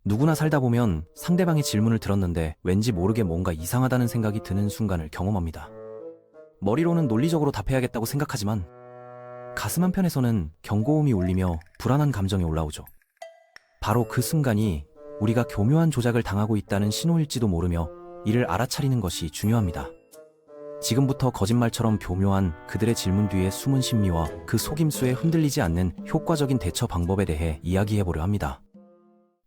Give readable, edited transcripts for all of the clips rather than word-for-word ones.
누구나 살다 보면 상대방의 질문을 들었는데 왠지 모르게 뭔가 이상하다는 생각이 드는 순간을 경험합니다. 머리로는 논리적으로 답해야겠다고 생각하지만 가슴 한편에서는 경고음이 울리며 불안한 감정이 올라오죠. 바로 그 순간이 우리가 교묘한 조작을 당하고 있다는 신호일지도 모르며 이를 알아차리는 것이 중요합니다. 지금부터 거짓말처럼 교묘한 그들의 질문 뒤의 숨은 심리와 그 속임수에 흔들리지 않는 효과적인 대처 방법에 대해 이야기해보려 합니다.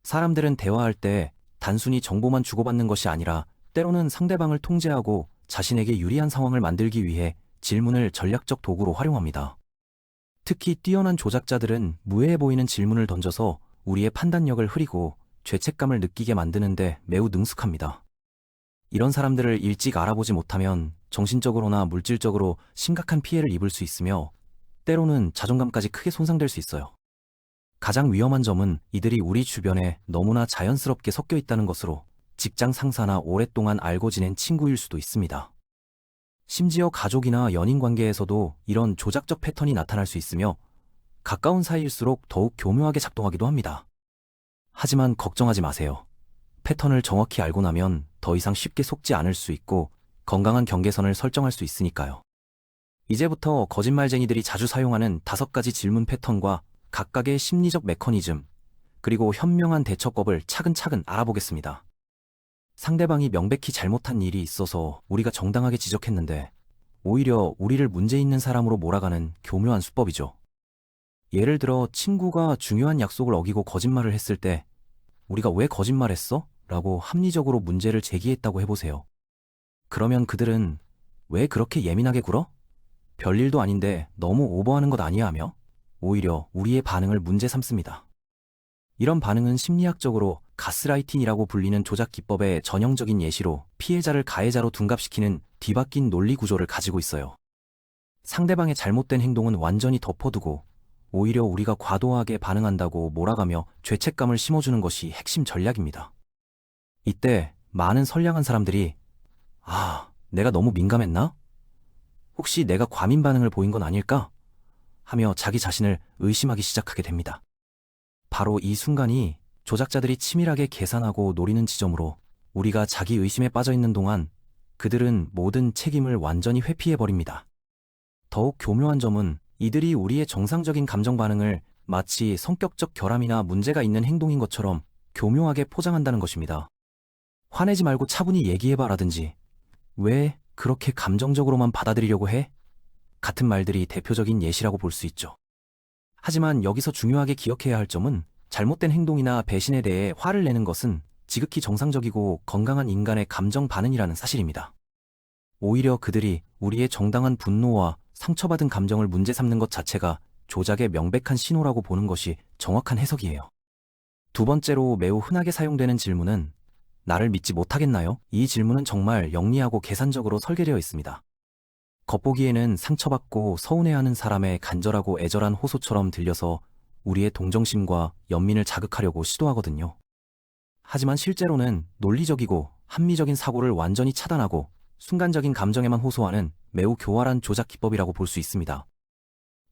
사람들은 대화할 때 단순히 정보만 주고받는 것이 아니라 때로는 상대방을 통제하고 자신에게 유리한 상황을 만들기 위해 질문을 전략적 도구로 활용합니다. 특히 뛰어난 조작자들은 무해해 보이는 질문을 던져서 우리의 판단력을 흐리고 죄책감을 느끼게 만드는데 매우 능숙합니다. 이런 사람들을 일찍 알아보지 못하면 정신적으로나 물질적으로 심각한 피해를 입을 수 있으며 때로는 자존감까지 크게 손상될 수 있어요. 가장 위험한 점은 이들이 우리 주변에 너무나 자연스럽게 섞여 있다는 것으로 직장 상사나 오랫동안 알고 지낸 친구일 수도 있습니다. 심지어 가족이나 연인 관계에서도 이런 조작적 패턴이 나타날 수 있으며 가까운 사이일수록 더욱 교묘하게 작동하기도 합니다. 하지만 걱정하지 마세요. 패턴을 정확히 알고 나면 더 이상 쉽게 속지 않을 수 있고 건강한 경계선을 설정할 수 있으니까요. 이제부터 거짓말쟁이들이 자주 사용하는 5가지 질문 패턴과 각각의 심리적 메커니즘, 그리고 현명한 대처법을 차근차근 알아보겠습니다. 상대방이 명백히 잘못한 일이 있어서 우리가 정당하게 지적했는데 오히려 우리를 문제 있는 사람으로 몰아가는 교묘한 수법이죠. 예를 들어 친구가 중요한 약속을 어기고 거짓말을 했을 때 우리가 왜 거짓말했어? 라고 합리적으로 문제를 제기했다고 해보세요. 그러면 그들은 왜 그렇게 예민하게 굴어? 별일도 아닌데 너무 오버하는 것 아니야 하며 오히려 우리의 반응을 문제 삼습니다. 이런 반응은 심리학적으로 가스라이팅이라고 불리는 조작 기법의 전형적인 예시로 피해자를 가해자로 둔갑시키는 뒤바뀐 논리 구조를 가지고 있어요. 상대방의 잘못된 행동은 완전히 덮어두고 오히려 우리가 과도하게 반응한다고 몰아가며 죄책감을 심어주는 것이 핵심 전략입니다. 이때 많은 선량한 사람들이 내가 너무 민감했나? 혹시 내가 과민 반응을 보인 건 아닐까? 하며 자기 자신을 의심하기 시작하게 됩니다. 바로 이 순간이 조작자들이 치밀하게 계산하고 노리는 지점으로 우리가 자기 의심에 빠져 있는 동안 그들은 모든 책임을 완전히 회피해버립니다. 더욱 교묘한 점은 이들이 우리의 정상적인 감정 반응을 마치 성격적 결함이나 문제가 있는 행동인 것처럼 교묘하게 포장한다는 것입니다. 화내지 말고 차분히 얘기해봐라든지 왜 그렇게 감정적으로만 받아들이려고 해? 같은 말들이 대표적인 예시라고 볼 수 있죠. 하지만 여기서 중요하게 기억해야 할 점은 잘못된 행동이나 배신에 대해 화를 내는 것은 지극히 정상적이고 건강한 인간의 감정 반응이라는 사실입니다. 오히려 그들이 우리의 정당한 분노와 상처받은 감정을 문제 삼는 것 자체가 조작의 명백한 신호라고 보는 것이 정확한 해석이에요. 두 번째로 매우 흔하게 사용되는 질문은 나를 믿지 못하겠나요? 이 질문은 정말 영리하고 계산적으로 설계되어 있습니다. 겉보기에는 상처받고 서운해하는 사람의 간절하고 애절한 호소처럼 들려서 우리의 동정심과 연민을 자극하려고 시도하거든요. 하지만 실제로는 논리적이고 합리적인 사고를 완전히 차단하고 순간적인 감정에만 호소하는 매우 교활한 조작 기법이라고 볼 수 있습니다.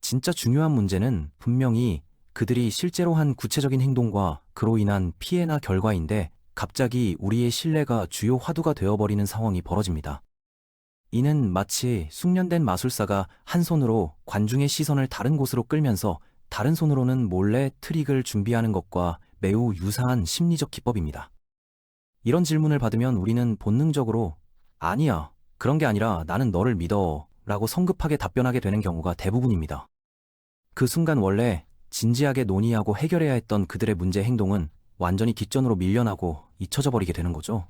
진짜 중요한 문제는 분명히 그들이 실제로 한 구체적인 행동과 그로 인한 피해나 결과인데 갑자기 우리의 신뢰가 주요 화두가 되어버리는 상황이 벌어집니다. 이는 마치 숙련된 마술사가 한 손으로 관중의 시선을 다른 곳으로 끌면서 다른 손으로는 몰래 트릭을 준비하는 것과 매우 유사한 심리적 기법입니다. 이런 질문을 받으면 우리는 본능적으로 아니야, 그런 게 아니라 나는 너를 믿어 라고 성급하게 답변하게 되는 경우가 대부분입니다. 그 순간 원래 진지하게 논의하고 해결해야 했던 그들의 문제 행동은 완전히 뒷전으로 밀려나고 잊혀져 버리게 되는 거죠.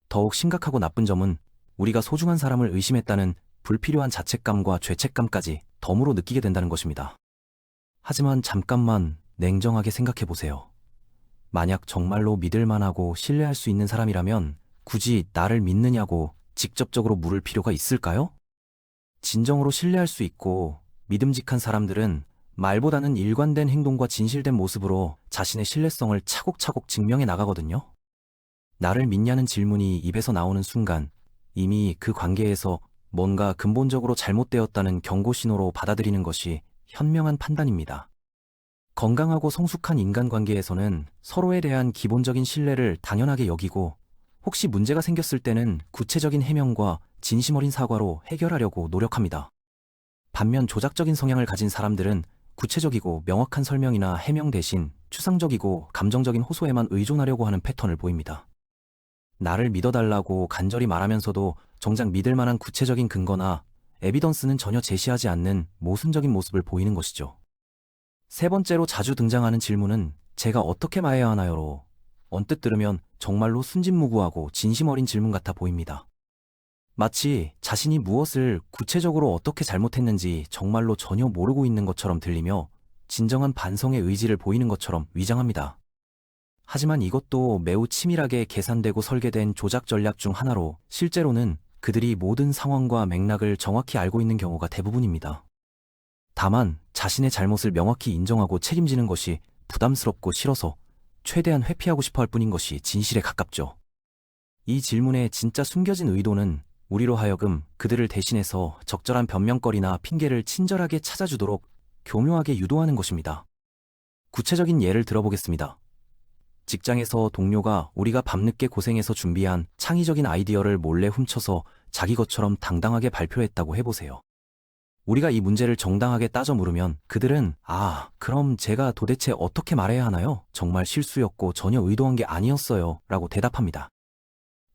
더욱 심각하고 나쁜 점은 우리가 소중한 사람을 의심했다는 불필요한 자책감과 죄책감까지 덤으로 느끼게 된다는 것입니다. 하지만 잠깐만 냉정하게 생각해 보세요. 만약 정말로 믿을 만하고 신뢰할 수 있는 사람이라면 굳이 나를 믿느냐고 직접적으로 물을 필요가 있을까요? 진정으로 신뢰할 수 있고 믿음직한 사람들은 말보다는 일관된 행동과 진실된 모습으로 자신의 신뢰성을 차곡차곡 증명해 나가거든요. 나를 믿냐는 질문이 입에서 나오는 순간 이미 그 관계에서 뭔가 근본적으로 잘못되었다는 경고 신호로 받아들이는 것이 현명한 판단입니다. 건강하고 성숙한 인간관계에서는 서로에 대한 기본적인 신뢰를 당연하게 여기고 혹시 문제가 생겼을 때는 구체적인 해명과 진심 어린 사과로 해결하려고 노력합니다. 반면 조작적인 성향을 가진 사람들은 구체적이고 명확한 설명이나 해명 대신 추상적이고 감정적인 호소에만 의존하려고 하는 패턴을 보입니다. 나를 믿어달라고 간절히 말하면서도 정작 믿을 만한 구체적인 근거나 에비던스는 전혀 제시하지 않는 모순적인 모습을 보이는 것이죠. 세 번째로 자주 등장하는 질문은 제가 어떻게 말해야 하나요로 언뜻 들으면 정말로 순진무구하고 진심 어린 질문 같아 보입니다. 마치 자신이 무엇을 구체적으로 어떻게 잘못했는지 정말로 전혀 모르고 있는 것처럼 들리며 진정한 반성의 의지를 보이는 것처럼 위장합니다. 하지만 이것도 매우 치밀하게 계산되고 설계된 조작 전략 중 하나로 실제로는 그들이 모든 상황과 맥락을 정확히 알고 있는 경우가 대부분입니다. 다만 자신의 잘못을 명확히 인정하고 책임지는 것이 부담스럽고 싫어서 최대한 회피하고 싶어 할 뿐인 것이 진실에 가깝죠. 이 질문의 진짜 숨겨진 의도는 우리로 하여금 그들을 대신해서 적절한 변명거리나 핑계를 친절하게 찾아주도록 교묘하게 유도하는 것입니다. 구체적인 예를 들어보겠습니다. 직장에서 동료가 우리가 밤늦게 고생해서 준비한 창의적인 아이디어를 몰래 훔쳐서 자기 것처럼 당당하게 발표했다고 해보세요. 우리가 이 문제를 정당하게 따져 물으면 그들은 그럼 제가 도대체 어떻게 말해야 하나요? 정말 실수였고 전혀 의도한 게 아니었어요. 라고 대답합니다.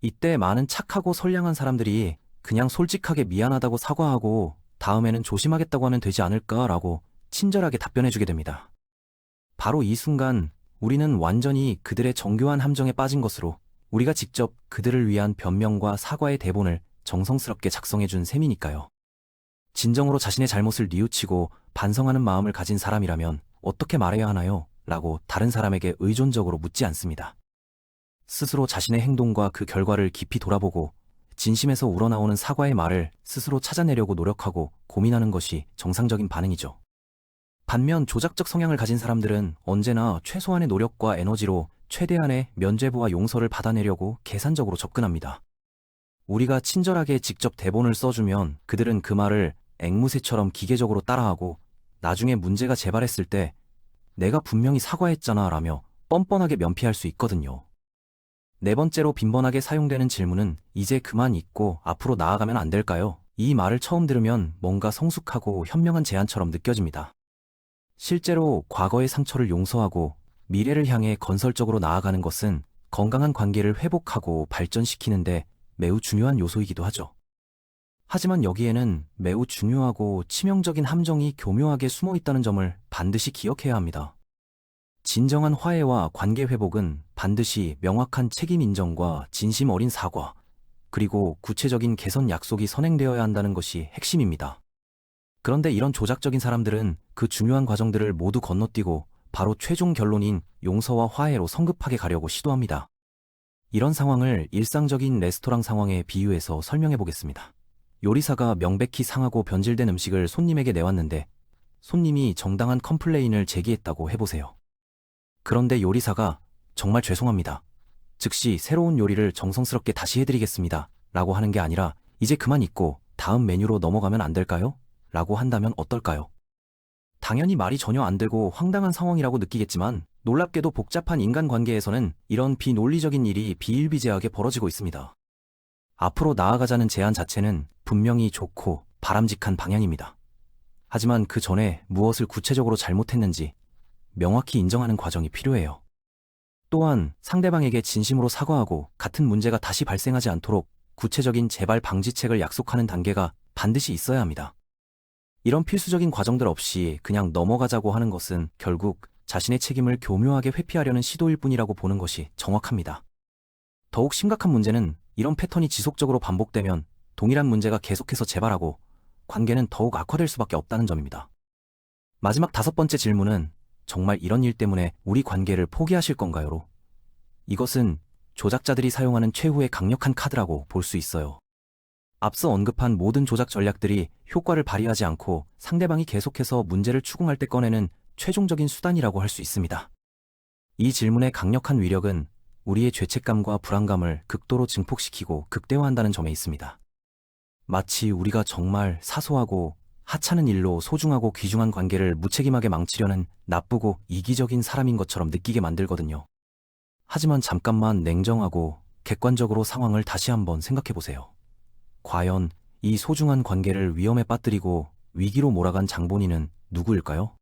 이때 많은 착하고 선량한 사람들이 그냥 솔직하게 미안하다고 사과하고 다음에는 조심하겠다고 하면 되지 않을까라고 친절하게 답변해주게 됩니다. 바로 이 순간 우리는 완전히 그들의 정교한 함정에 빠진 것으로 우리가 직접 그들을 위한 변명과 사과의 대본을 정성스럽게 작성해준 셈이니까요. 진정으로 자신의 잘못을 뉘우치고 반성하는 마음을 가진 사람이라면 어떻게 말해야 하나요? 라고 다른 사람에게 의존적으로 묻지 않습니다. 스스로 자신의 행동과 그 결과를 깊이 돌아보고 진심에서 우러나오는 사과의 말을 스스로 찾아내려고 노력하고 고민하는 것이 정상적인 반응이죠. 반면 조작적 성향을 가진 사람들은 언제나 최소한의 노력과 에너지로 최대한의 면죄부와 용서를 받아내려고 계산적으로 접근합니다. 우리가 친절하게 직접 대본을 써주면 그들은 그 말을 앵무새처럼 기계적으로 따라하고 나중에 문제가 재발했을 때 내가 분명히 사과했잖아 라며 뻔뻔하게 면피할 수 있거든요. 네 번째로 빈번하게 사용되는 질문은 이제 그만 잊고 앞으로 나아가면 안 될까요? 이 말을 처음 들으면 뭔가 성숙하고 현명한 제안처럼 느껴집니다. 실제로 과거의 상처를 용서하고 미래를 향해 건설적으로 나아가는 것은 건강한 관계를 회복하고 발전시키는데 매우 중요한 요소이기도 하죠. 하지만 여기에는 매우 중요하고 치명적인 함정이 교묘하게 숨어 있다는 점을 반드시 기억해야 합니다. 진정한 화해와 관계 회복은 반드시 명확한 책임 인정과 진심 어린 사과, 그리고 구체적인 개선 약속이 선행되어야 한다는 것이 핵심입니다. 그런데 이런 조작적인 사람들은 그 중요한 과정들을 모두 건너뛰고 바로 최종 결론인 용서와 화해로 성급하게 가려고 시도합니다. 이런 상황을 일상적인 레스토랑 상황에 비유해서 설명해 보겠습니다. 요리사가 명백히 상하고 변질된 음식을 손님에게 내왔는데 손님이 정당한 컴플레인을 제기했다고 해보세요. 그런데 요리사가 정말 죄송합니다. 즉시 새로운 요리를 정성스럽게 다시 해드리겠습니다. 라고 하는 게 아니라 이제 그만 잊고 다음 메뉴로 넘어가면 안 될까요? 라고 한다면 어떨까요? 당연히 말이 전혀 안 되고 황당한 상황이라고 느끼겠지만 놀랍게도 복잡한 인간관계에서는 이런 비논리적인 일이 비일비재하게 벌어지고 있습니다. 앞으로 나아가자는 제안 자체는 분명히 좋고 바람직한 방향입니다. 하지만 그 전에 무엇을 구체적으로 잘못했는지 명확히 인정하는 과정이 필요해요. 또한 상대방에게 진심으로 사과하고 같은 문제가 다시 발생하지 않도록 구체적인 재발 방지책을 약속하는 단계가 반드시 있어야 합니다. 이런 필수적인 과정들 없이 그냥 넘어가자고 하는 것은 결국 자신의 책임을 교묘하게 회피하려는 시도일 뿐이라고 보는 것이 정확합니다. 더욱 심각한 문제는 이런 패턴이 지속적으로 반복되면 동일한 문제가 계속해서 재발하고 관계는 더욱 악화될 수밖에 없다는 점입니다. 마지막 5번째 질문은 정말 이런 일 때문에 우리 관계를 포기하실 건가요?로. 이것은 조작자들이 사용하는 최후의 강력한 카드라고 볼 수 있어요. 앞서 언급한 모든 조작 전략들이 효과를 발휘하지 않고 상대방이 계속해서 문제를 추궁할 때 꺼내는 최종적인 수단이라고 할 수 있습니다. 이 질문의 강력한 위력은 우리의 죄책감과 불안감을 극도로 증폭시키고 극대화한다는 점에 있습니다. 마치 우리가 정말 사소하고 하찮은 일로 소중하고 귀중한 관계를 무책임하게 망치려는 나쁘고 이기적인 사람인 것처럼 느끼게 만들거든요. 하지만 잠깐만 냉정하고 객관적으로 상황을 다시 한번 생각해 보세요. 과연 이 소중한 관계를 위험에 빠뜨리고 위기로 몰아간 장본인은 누구일까요?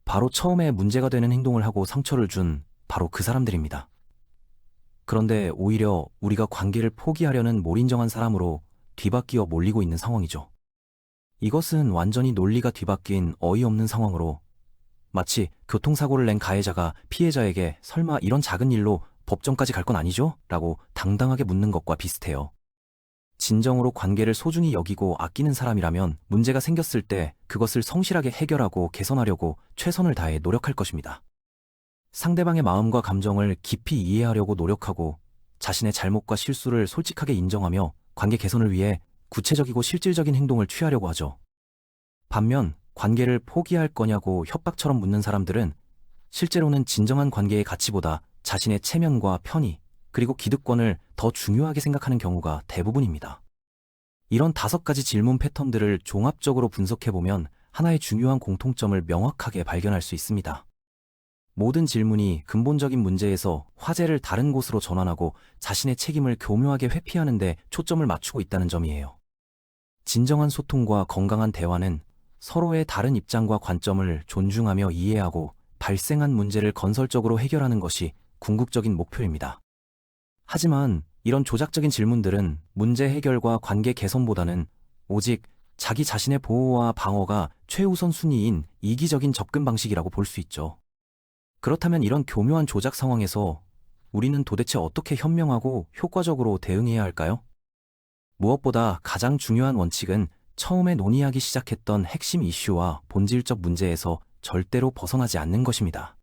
바로 처음에 문제가 되는 행동을 하고 상처를 준 바로 그 사람들입니다. 그런데 오히려 우리가 관계를 포기하려는 몰인정한 사람으로 뒤바뀌어 몰리고 있는 상황이죠. 이것은 완전히 논리가 뒤바뀐 어이없는 상황으로 마치 교통사고를 낸 가해자가 피해자에게 설마 이런 작은 일로 법정까지 갈 건 아니죠? 라고 당당하게 묻는 것과 비슷해요. 진정으로 관계를 소중히 여기고 아끼는 사람이라면 문제가 생겼을 때 그것을 성실하게 해결하고 개선하려고 최선을 다해 노력할 것입니다. 상대방의 마음과 감정을 깊이 이해하려고 노력하고 자신의 잘못과 실수를 솔직하게 인정하며 관계 개선을 위해 구체적이고 실질적인 행동을 취하려고 하죠. 반면 관계를 포기할 거냐고 협박처럼 묻는 사람들은 실제로는 진정한 관계의 가치보다 자신의 체면과 편의, 그리고 기득권을 더 중요하게 생각하는 경우가 대부분입니다. 이런 5가지 질문 패턴들을 종합적으로 분석해보면 하나의 중요한 공통점을 명확하게 발견할 수 있습니다. 모든 질문이 근본적인 문제에서 화제를 다른 곳으로 전환하고 자신의 책임을 교묘하게 회피하는 데 초점을 맞추고 있다는 점이에요. 진정한 소통과 건강한 대화는 서로의 다른 입장과 관점을 존중하며 이해하고 발생한 문제를 건설적으로 해결하는 것이 궁극적인 목표입니다. 하지만 이런 조작적인 질문들은 문제 해결과 관계 개선보다는 오직 자기 자신의 보호와 방어가 최우선 순위인 이기적인 접근 방식이라고 볼 수 있죠. 그렇다면 이런 교묘한 조작 상황에서 우리는 도대체 어떻게 현명하고 효과적으로 대응해야 할까요? 무엇보다 가장 중요한 원칙은 처음에 논의하기 시작했던 핵심 이슈와 본질적 문제에서 절대로 벗어나지 않는 것입니다.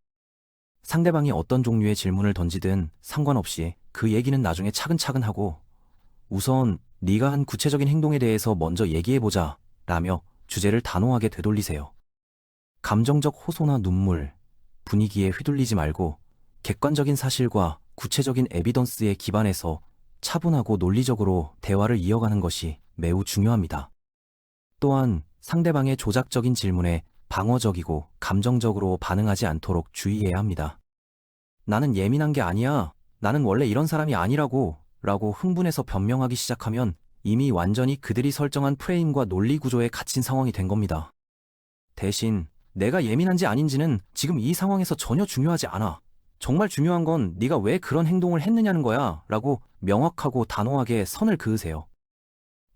상대방이 어떤 종류의 질문을 던지든 상관없이 그 얘기는 나중에 차근차근 하고 우선 네가 한 구체적인 행동에 대해서 먼저 얘기해보자 라며 주제를 단호하게 되돌리세요. 감정적 호소나 눈물, 분위기에 휘둘리지 말고 객관적인 사실과 구체적인 에비던스에 기반해서 차분하고 논리적으로 대화를 이어가는 것이 매우 중요합니다. 또한 상대방의 조작적인 질문에 방어적이고 감정적으로 반응하지 않도록 주의해야 합니다. 나는 예민한 게 아니야. 나는 원래 이런 사람이 아니라고 라고 흥분해서 변명하기 시작하면 이미 완전히 그들이 설정한 프레임과 논리 구조에 갇힌 상황이 된 겁니다. 대신 내가 예민한지 아닌지는 지금 이 상황에서 전혀 중요하지 않아. 정말 중요한 건 네가 왜 그런 행동을 했느냐는 거야 라고 명확하고 단호하게 선을 그으세요.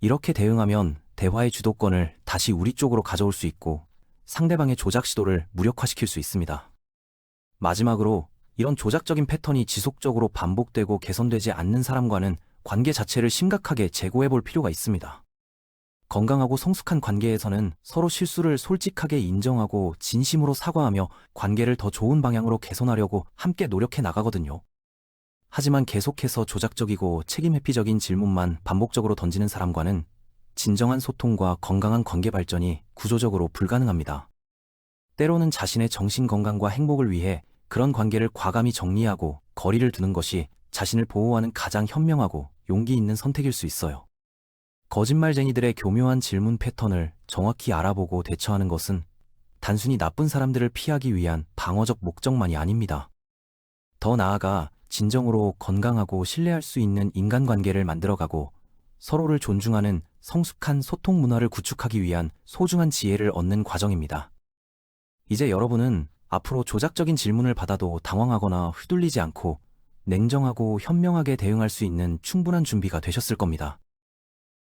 이렇게 대응하면 대화의 주도권을 다시 우리 쪽으로 가져올 수 있고 상대방의 조작 시도를 무력화시킬 수 있습니다. 마지막으로 이런 조작적인 패턴이 지속적으로 반복되고 개선되지 않는 사람과는 관계 자체를 심각하게 재고해 볼 필요가 있습니다. 건강하고 성숙한 관계에서는 서로 실수를 솔직하게 인정하고 진심으로 사과하며 관계를 더 좋은 방향으로 개선하려고 함께 노력해 나가거든요. 하지만 계속해서 조작적이고 책임 회피적인 질문만 반복적으로 던지는 사람과는 진정한 소통과 건강한 관계 발전이 구조적으로 불가능합니다. 때로는 자신의 정신 건강과 행복을 위해 그런 관계를 과감히 정리하고 거리를 두는 것이 자신을 보호하는 가장 현명하고 용기 있는 선택일 수 있어요. 거짓말쟁이들의 교묘한 질문 패턴을 정확히 알아보고 대처하는 것은 단순히 나쁜 사람들을 피하기 위한 방어적 목적만이 아닙니다. 더 나아가 진정으로 건강하고 신뢰할 수 있는 인간관계를 만들어가고 서로를 존중하는 성숙한 소통 문화를 구축하기 위한 소중한 지혜를 얻는 과정입니다. 이제 여러분은 앞으로 조작적인 질문을 받아도 당황하거나 휘둘리지 않고 냉정하고 현명하게 대응할 수 있는 충분한 준비가 되셨을 겁니다.